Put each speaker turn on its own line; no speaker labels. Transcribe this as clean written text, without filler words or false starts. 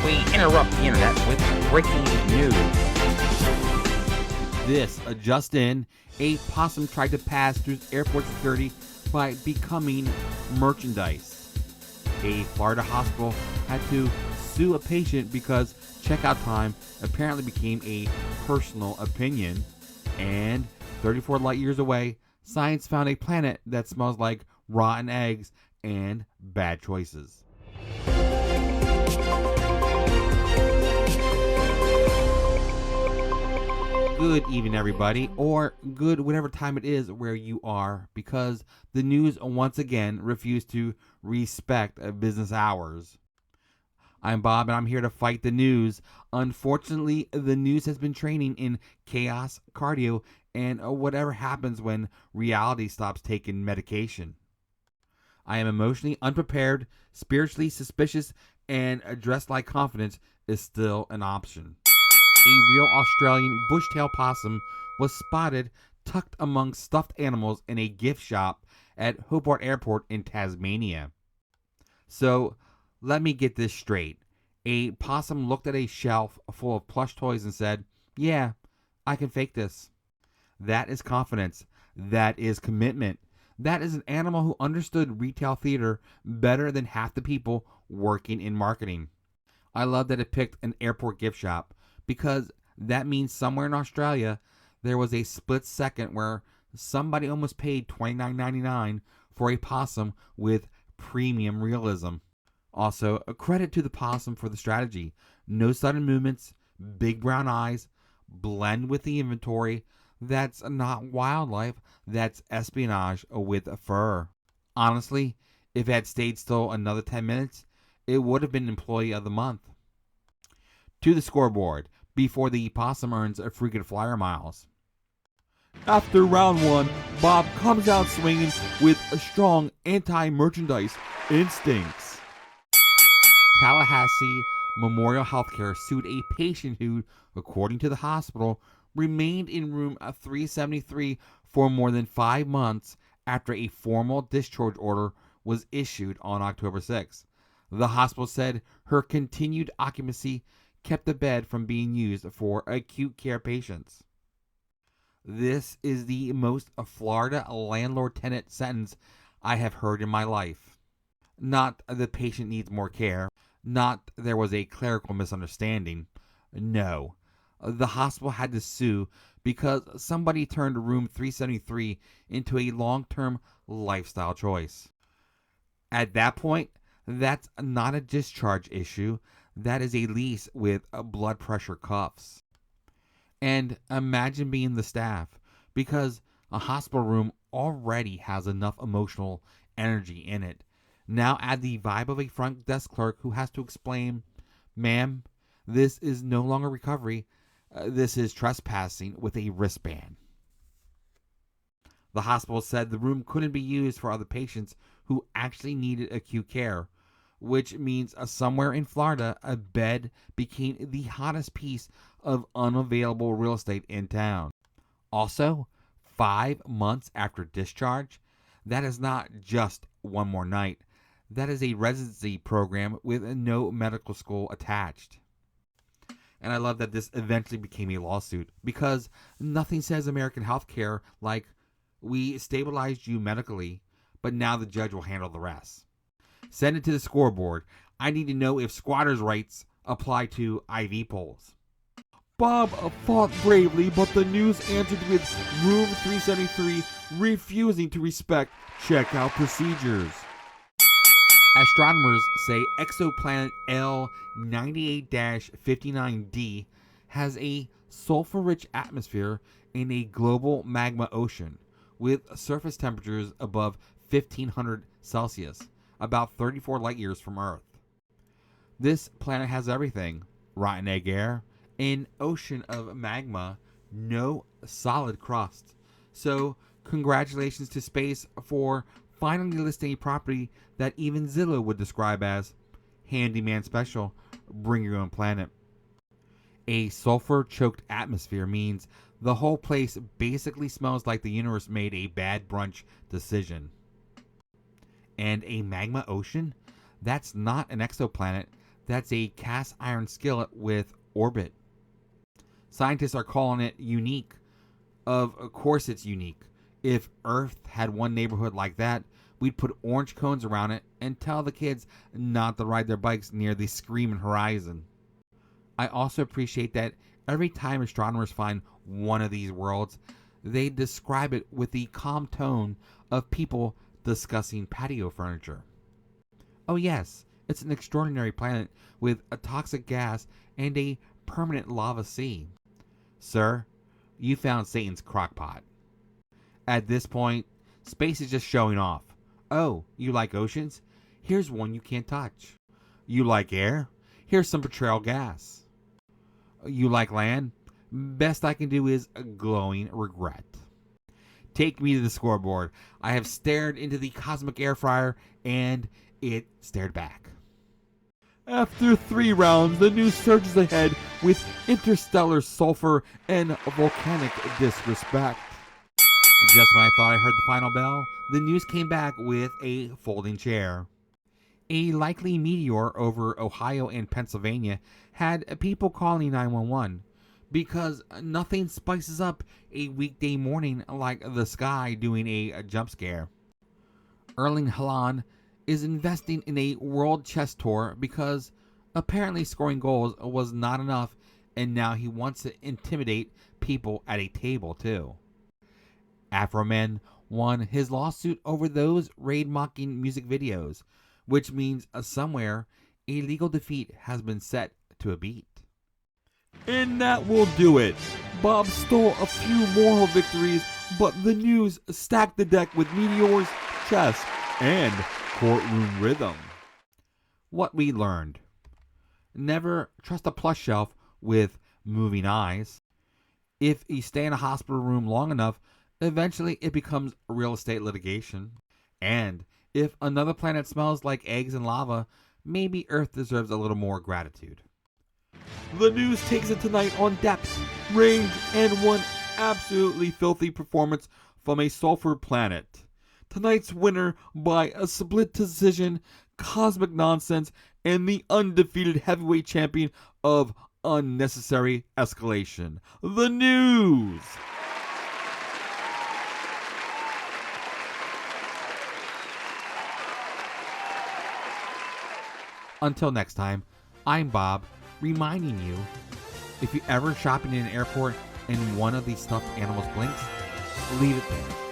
We interrupt the internet with breaking news.
This, just in, a possum tried to pass through airport security by becoming merchandise. A Florida hospital had to sue a patient because checkout time apparently became a personal opinion. And 34 light years away, science found a planet that smells like rotten eggs and bad choices. Good evening, everybody, or good whatever time it is where you are, because the news once again refused to respect business hours. I'm Bob, and I'm here to fight the news. Unfortunately, the news has been training in chaos, cardio, and whatever happens when reality stops taking medication. I am emotionally unprepared, spiritually suspicious, and dressed like confidence is still an option. A real Australian bushtail possum was spotted tucked among stuffed animals in a gift shop at Hobart Airport in Tasmania. So, let me get this straight. A possum looked at a shelf full of plush toys and said, "Yeah, I can fake this." That is confidence. That is commitment. That is an animal who understood retail theater better than half the people working in marketing. I love that it picked an airport gift shop, because that means somewhere in Australia there was a split second where somebody almost paid $29.99 for a possum with premium realism. Also, a credit to the possum for the strategy. No sudden movements, big brown eyes, blend with the inventory. That's not wildlife, that's espionage with fur. Honestly, if it had stayed still another 10 minutes, it would have been Employee of the Month. To the scoreboard, before the possum earns a freaking flyer miles. After round one, Bob comes out swinging with a strong anti-merchandise instincts. Tallahassee Memorial Healthcare sued a patient who, according to the hospital, remained in room 373 for more than 5 months after a formal discharge order was issued on October 6. The hospital said her continued occupancy kept the bed from being used for acute care patients. This is the most Florida landlord-tenant sentence I have heard in my life. Not the patient needs more care, not there was a clerical misunderstanding. No, the hospital had to sue because somebody turned room 373 into a long-term lifestyle choice. At that point, that's not a discharge issue. That is a lease with blood pressure cuffs. And imagine being the staff, because a hospital room already has enough emotional energy in it. Now add the vibe of a front desk clerk who has to explain, "Ma'am, this is no longer recovery. This is trespassing with a wristband." The hospital said the room couldn't be used for other patients who actually needed acute care, which means somewhere in Florida, a bed became the hottest piece of unavailable real estate in town. Also, 5 months after discharge, that is not just one more night. That is a residency program with no medical school attached. And I love that this eventually became a lawsuit, because nothing says American healthcare like, "We stabilized you medically, but now the judge will handle the rest." Send it to the scoreboard. I need to know if squatters' rights apply to IV poles. Bob fought bravely, but the news answered with room 373 refusing to respect checkout procedures. Astronomers say exoplanet L98-59D has a sulfur-rich atmosphere in a global magma ocean with surface temperatures above 1500 Celsius, about 34 light years from Earth. This planet has everything: rotten egg air, an ocean of magma, no solid crust. So, congratulations to space for finally listing a property that even Zillow would describe as handyman special, bring your own planet. A sulfur-choked atmosphere means the whole place basically smells like the universe made a bad brunch decision. And a magma ocean? That's not an exoplanet. That's a cast iron skillet with orbit. Scientists are calling it unique. Of course it's unique. If Earth had one neighborhood like that, we'd put orange cones around it and tell the kids not to ride their bikes near the screaming horizon. I also appreciate that every time astronomers find one of these worlds, they describe it with the calm tone of people discussing patio furniture. Oh yes, it's an extraordinary planet with a toxic gas and a permanent lava sea. Sir, you found Satan's crockpot. At this point, space is just showing off. Oh, you like oceans? Here's one you can't touch. You like air? Here's some petroleum gas. You like land? Best I can do is a glowing regret. Take me to the scoreboard. I have stared into the cosmic air fryer, and it stared back. After 3 rounds, the news surges ahead with interstellar sulfur and volcanic disrespect. Just when I thought I heard the final bell, the news came back with a folding chair. A likely meteor over Ohio and Pennsylvania had people calling 911 because nothing spices up a weekday morning like the sky doing a jump scare. Erling Haaland is investing in a world chess tour because apparently scoring goals was not enough, and now he wants to intimidate people at a table too. Afroman won his lawsuit over those raid-mocking music videos, which means somewhere a legal defeat has been set to a beat. And that will do it. Bob stole a few moral victories, but the news stacked the deck with meteors, chess, and courtroom rhythm. What we learned: never trust a plush shelf with moving eyes. If you stay in a hospital room long enough, eventually it becomes real estate litigation. And if another planet smells like eggs and lava, maybe Earth deserves a little more gratitude. The news takes it tonight on depth, range, and one absolutely filthy performance from a sulfur planet. Tonight's winner by a split decision, cosmic nonsense, and the undefeated heavyweight champion of unnecessary escalation. The news! Until next time, I'm Bob, reminding you, if you're ever shopping in an airport and one of these stuffed animals blinks, leave it there.